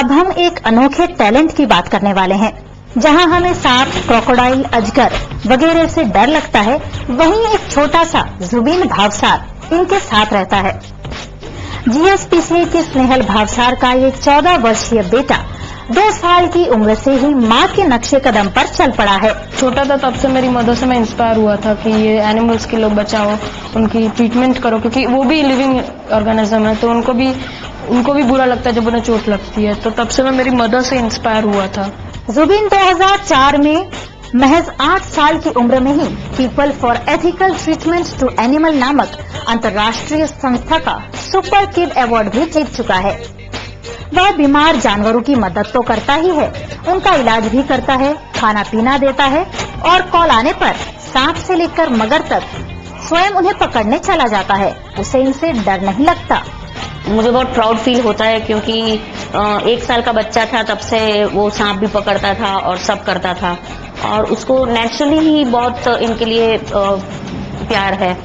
अब हम एक अनोखे टैलेंट की बात करने वाले हैं। जहां हमें सांप, क्रोकोडाइल, अजगर वगैरह से डर लगता है, वहीं एक छोटा सा जुबीन भावसार इनके साथ रहता है। जीएसपीसी के स्नेहल भावसार का ये 14 वर्षीय बेटा 2 साल की उम्र से ही माँ के नक्शे कदम पर चल पड़ा है। छोटा था तब से मेरी मदर से मैं इंस्पायर हुआ था कि ये एनिमल्स के लोग बचाओ, उनकी ट्रीटमेंट करो, क्योंकि वो भी लिविंग ऑर्गेनिज्म है, तो उनको भी बुरा लगता है जब उन्हें चोट लगती है। तो तब से मैं मेरी मदर से इंस्पायर हुआ था। जुबीन 2004 में महज 8 साल की उम्र में ही people for ethical treatment to animal नामक अंतर्राष्ट्रीय संस्था का सुपर किड अवार्ड भी जीत चुका है। वह बीमार जानवरों की मदद तो करता ही है, उनका इलाज भी करता है, खाना पीना देता है और कॉल आने पर सांप से लेकर मगर तक स्वयं उन्हें पकड़ने चला जाता है। उसे इनसे डर नहीं लगता। मुझे बहुत प्राउड फील होता है क्योंकि 1 साल का बच्चा था तब से वो सांप भी पकड़ता था और सब करता था, और उसको नेचुरली ही बहुत इनके लिए प्यार है।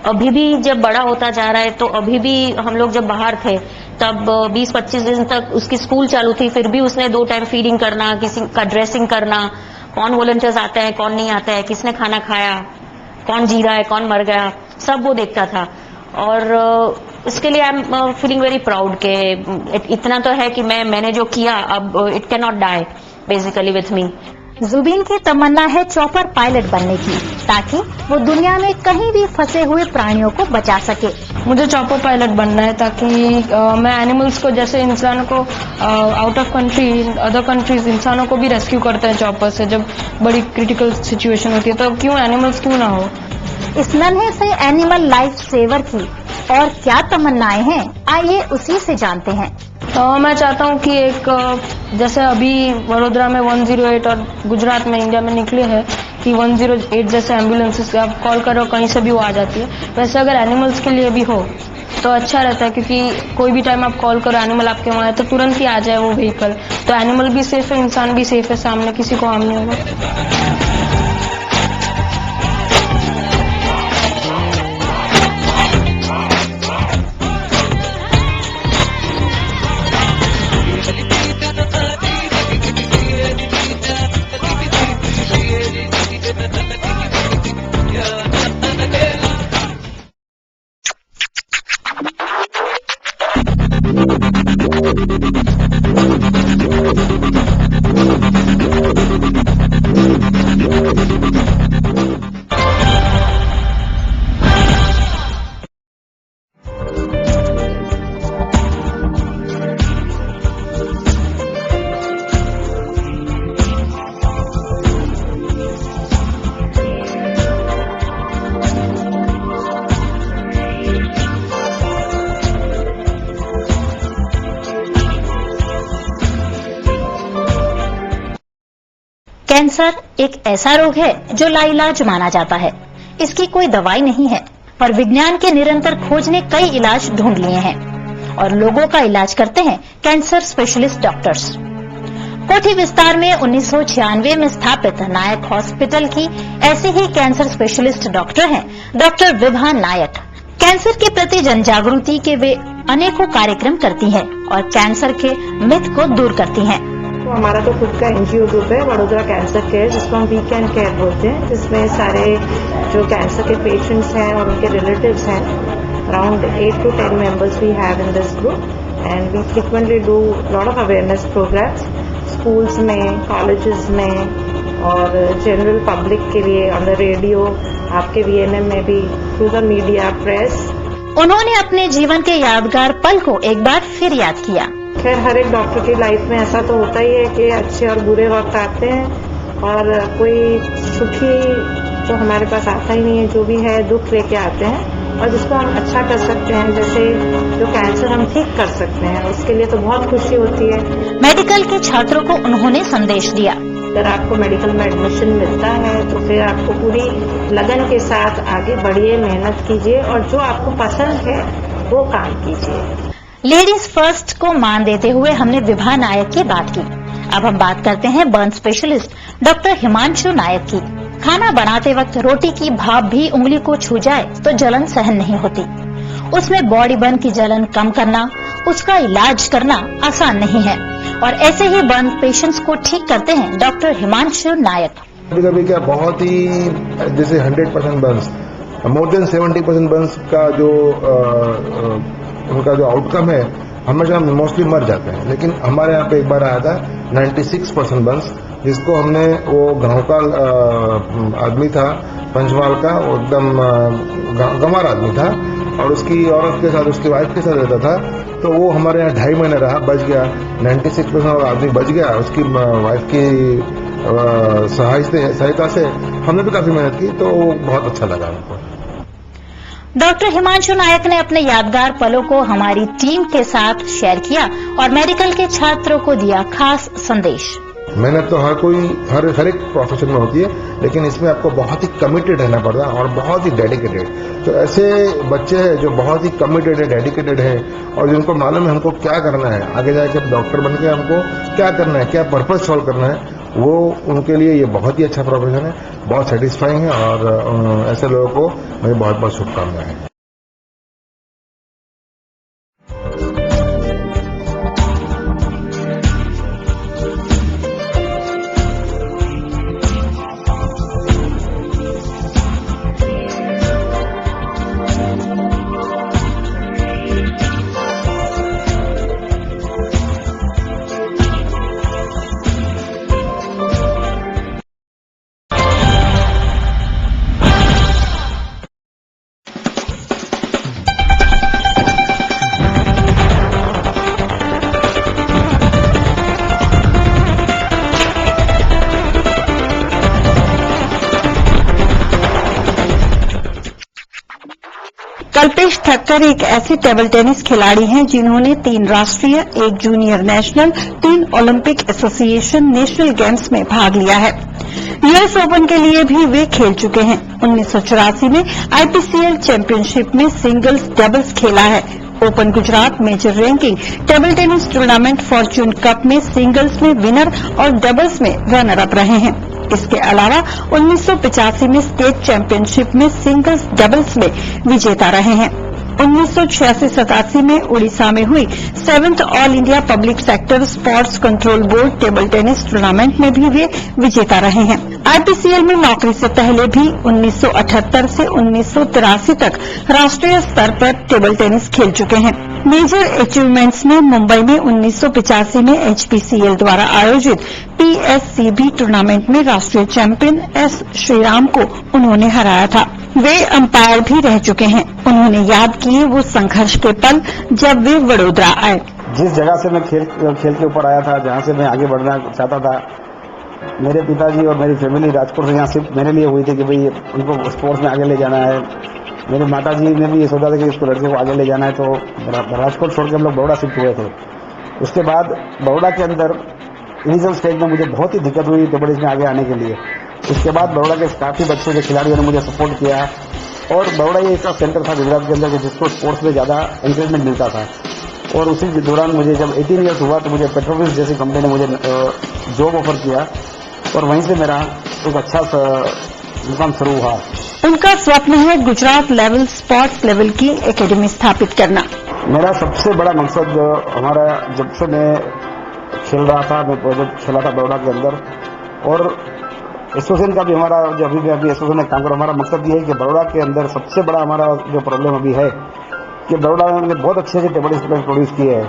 अभी भी जब बड़ा होता जा रहा है, तो अभी भी हम लोग जब बाहर थे तब 20-25 दिन तक उसकी स्कूल चालू थी, फिर भी उसने 2 टाइम फीडिंग करना, किसी का ड्रेसिंग करना, कौन वॉलंटियर्स आते हैं कौन नहीं आता है, किसने खाना खाया, कौन जी रहा है कौन मर गया, सब वो देखता था। और इसके लिए I am feeling very proud के इतना तो है कि मैंने जो किया, अब it can not die basically with me. Zubeen की तमन्ना है चॉपर पायलट बनने की, ताकि वो दुनिया में कहीं भी फंसे हुए प्राणियों को बचा सके। मुझे चॉपर पायलट बनना है ताकि मैं एनिमल्स को, जैसे इंसानों को out of country, other countries इंसानों को भी रेस्क्यू करते हैं चॉपर से जब बड़ी क्रिटिकल सिचुएशन होती है, तो क्यों एनिमल्स क्यों ना हो। इस नन्हे से एनिमल लाइफ सेवर की और क्या तमन्नाएं हैं, आइए उसी से जानते हैं। मैं चाहता हूं कि एक जैसे अभी वडोदरा में 108 और गुजरात में, इंडिया में निकले हैं कि 108 जैसे एम्बुलेंसेस आप कॉल करो कहीं से भी वो आ जाती है, वैसे अगर एनिमल्स के लिए भी हो तो अच्छा रहता है, क्योंकि कोई भी टाइम आप कॉल करो एनिमल आपके वहाँ है तो तुरंत ही आ जाए वो व्हीकल, तो एनिमल भी सेफ है, इंसान भी सेफ है, सामने किसी को हार्म नहीं होगा। कैंसर एक ऐसा रोग है जो लाइलाज माना जाता है। इसकी कोई दवाई नहीं है, पर विज्ञान के निरंतर खोज ने कई इलाज ढूंढ लिए हैं और लोगों का इलाज करते हैं कैंसर स्पेशलिस्ट डॉक्टर्स। कोठी विस्तार में 1996 में स्थापित नायक हॉस्पिटल की ऐसे ही कैंसर स्पेशलिस्ट डॉक्टर हैं डॉक्टर विभा नायक। कैंसर के प्रति जन जागृति के वे अनेकों कार्यक्रम करती हैं और कैंसर के मिथ को दूर करती हैं। तो हमारा तो खुद का एनजीओ ग्रुप है वडोदरा कैंसर केयर, जिसको हम वीकेंड केयर बोलते हैं, जिसमें सारे जो कैंसर के पेशेंट्स हैं और उनके रिलेटिव्स हैं, around 8 to 10 members we have in this group, and we frequently do lot of awareness programs schools में, colleges में और जनरल पब्लिक के लिए ऑन द रेडियो, आपके वीएनएम में भी, थ्रू द मीडिया, प्रेस। उन्होंने अपने जीवन के यादगार पल को एक बार फिर याद किया। खैर हर एक डॉक्टर की लाइफ में ऐसा तो होता ही है कि अच्छे और बुरे वक्त आते हैं, और कोई सुखी तो हमारे पास आता ही नहीं है, जो भी है दुख लेके आते हैं, और जिसको हम अच्छा कर सकते हैं, जैसे जो कैंसर हम ठीक कर सकते हैं, उसके लिए तो बहुत खुशी होती है। मेडिकल के छात्रों को उन्होंने संदेश दिया। अगर आपको मेडिकल में एडमिशन मिलता है तो फिर आपको पूरी लगन के साथ आगे बढ़िए, मेहनत कीजिए और जो आपको पसंद है वो काम कीजिए। लेडीज फर्स्ट को मान देते हुए हमने विभा नायक की बात की। अब हम बात करते हैं बर्न स्पेशलिस्ट डॉक्टर हिमांशु नायक की। खाना बनाते वक्त रोटी की भाप भी उंगली को छू जाए तो जलन सहन नहीं होती। उसमें बॉडी बर्न की जलन कम करना, उसका इलाज करना आसान नहीं है। और ऐसे ही बर्न पेशेंट्स को ठीक करते हैं डॉक्टर हिमांशु नायक। कभी-कभी क्या बहुत ही जैसे 100% बर्न्स, मोर देन 70% बर्न्स का जो उनका जो आउटकम है हमेशा मोस्टली मर जाते हैं। लेकिन हमारे यहाँ पे एक बार आया था 96% बर्न्स, जिसको हमने, वो गांव का आदमी था, पंचमहाल का, वो एकदम गंवार आदमी था और उसकी औरत के साथ, उसकी वाइफ के साथ रहता था। तो वो हमारे यहाँ 2.5 महीने रहा, बच गया। 96% आदमी बच गया। उसकी वाइफ की सहायता से हमने भी काफी मेहनत की, तो बहुत अच्छा लगा हमको। डॉक्टर हिमांशु नायक ने अपने यादगार पलों को हमारी टीम के साथ शेयर किया और मेडिकल के छात्रों को दिया खास संदेश। मेहनत तो हर एक प्रोफेशन में होती है, लेकिन इसमें आपको बहुत ही कमिटेड रहना पड़ता है और बहुत ही डेडिकेटेड। तो ऐसे बच्चे हैं जो बहुत ही कमिटेड है, डेडिकेटेड है और जिनको मालूम है हमको क्या करना है, आगे जाकर डॉक्टर बनके हमको क्या करना है, क्या पर्पस सॉल्व करना है, वो उनके लिए ये बहुत ही अच्छा प्रोफेशन है, बहुत सेटिस्फाइंग है। और ऐसे लोगों को मेरी बहुत बहुत शुभकामनाएं। कल्पेश ठक्कर एक ऐसे टेबल टेनिस खिलाड़ी हैं जिन्होंने 3 राष्ट्रीय, 1 junior national, 3 Olympic association national games में भाग लिया है। यूएस ओपन के लिए भी वे खेल चुके हैं। 1984 में आईपीसीएल चैंपियनशिप में सिंगल्स डबल्स खेला है। Open Gujarat major ranking table tennis tournament fortune cup में सिंगल्स में विनर और डबल्स में रनर अप रहे हैं। इसके अलावा 1985 में स्टेट चैंपियनशिप में सिंगल्स डबल्स में विजेता रहे हैं। 1986-87 में उड़ीसा में हुई 7th all India public sector sports control board table tennis tournament में भी वे विजेता रहे हैं। आईपीसीएल में नौकरी से पहले भी 1978 से 1983 तक राष्ट्रीय स्तर पर टेबल टेनिस खेल चुके हैं। मेजर अचीवमेंट्स में मुंबई में 1985 में एचपीसीएल द्वारा आयोजित पीएससीबी टूर्नामेंट में राष्ट्रीय चैंपियन एस श्रीराम को उन्होंने हराया था। वे अंपायर भी रह चुके हैं। उन्होंने याद किए वो संघर्ष के पल जब वे वडोदरा आए। जिस जगह से मैं खेल के ऊपर आया था, जहां से मैं आगे बढ़ना चाहता था, मेरे पिताजी और मेरी फैमिली राजकोट से यहाँ सिर्फ मेरे लिए हुई थी कि भाई उनको स्पोर्ट्स में आगे ले जाना है। मेरी माताजी ने भी ये सोचा था कि इसको लड़के को आगे ले जाना है, तो राजकोट छोड़ के हम लोग बड़ौदा शिफ्ट हुए थे। उसके बाद बड़ौदा के अंदर इनिशियल स्टेज में मुझे बहुत ही दिक्कत हुई टेबल टेनिस में आगे आने के लिए। उसके बाद बड़ौदा के काफ़ी बच्चों के खिलाड़ियों ने मुझे सपोर्ट किया और बड़ौदा ये एक सेंटर था गुजरात के अंदर जिसको स्पोर्ट्स में ज़्यादा एंकरेजमेंट मिलता था। और उसी दौरान मुझे जब 18 ईयर्स हुआ तो मुझे पेट्रोविस जैसी कंपनी ने मुझे जॉब ऑफर किया और वहीं से मेरा एक अच्छा मुकाम शुरू हुआ। उनका स्वप्न है गुजरात लेवल स्पोर्ट्स लेवल की एकेडमी स्थापित करना। मेरा सबसे बड़ा मकसद हमारा, जब से मैं खेल रहा था, मैं प्रोजेक्ट खेला था बड़ौदा के अंदर और एसोसिएशन का भी हमारा, जो अभी एसोसिएशन में काम कर, हमारा मकसद ये है कि बड़ौदा के अंदर सबसे बड़ा हमारा जो प्रॉब्लम अभी है कि बड़ौदा ने बहुत अच्छे से टेबल टेनिस प्रोड्यूस किए हैं।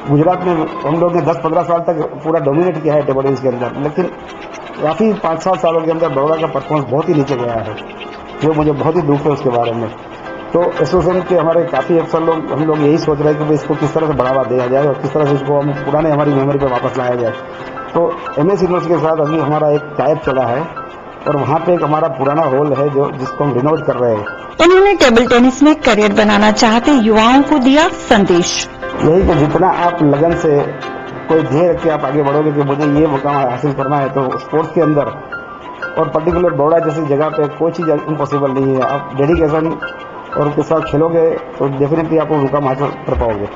गुजरात में हम लोग ने 10-15 साल तक पूरा डोमिनेट किया है टेबल टेनिस के अंदर, लेकिन काफ़ी 5-7 सालों के अंदर बड़ौदा का परफॉर्मेंस बहुत ही नीचे गया है, जो मुझे बहुत ही दुख है उसके बारे में। तो एसोसिएशन के हमारे काफ़ी अफसर लोग, हम लोग यही सोच रहे हैं कि भाई इसको किस तरह से बढ़ावा दिया जाए और किस तरह से इसको हम पुराने हमारी मेमोरी पर वापस लाया जाए। तो एमएस यूनिवर्सिटी के साथ अभी हमारा एक टाइप चला है और वहाँ पे एक हमारा पुराना हॉल है जिसको हम रिनोवेट कर रहे हैं। उन्होंने टेबल टेनिस में करियर बनाना चाहते युवाओं को दिया संदेश। यही कि जितना आप लगन से कोई ध्येय रख के आप आगे बढ़ोगे कि मुझे ये मुकाम हासिल करना है, तो स्पोर्ट्स के अंदर और पर्टिकुलर बड़ौदा जैसी जगह पे कोई चीज़ इम्पॉसिबल नहीं है। आप डेडिकेशन और उसके साथ खेलोगे तो डेफिनेटली आप वो मुकाम हासिल कर पाओगे।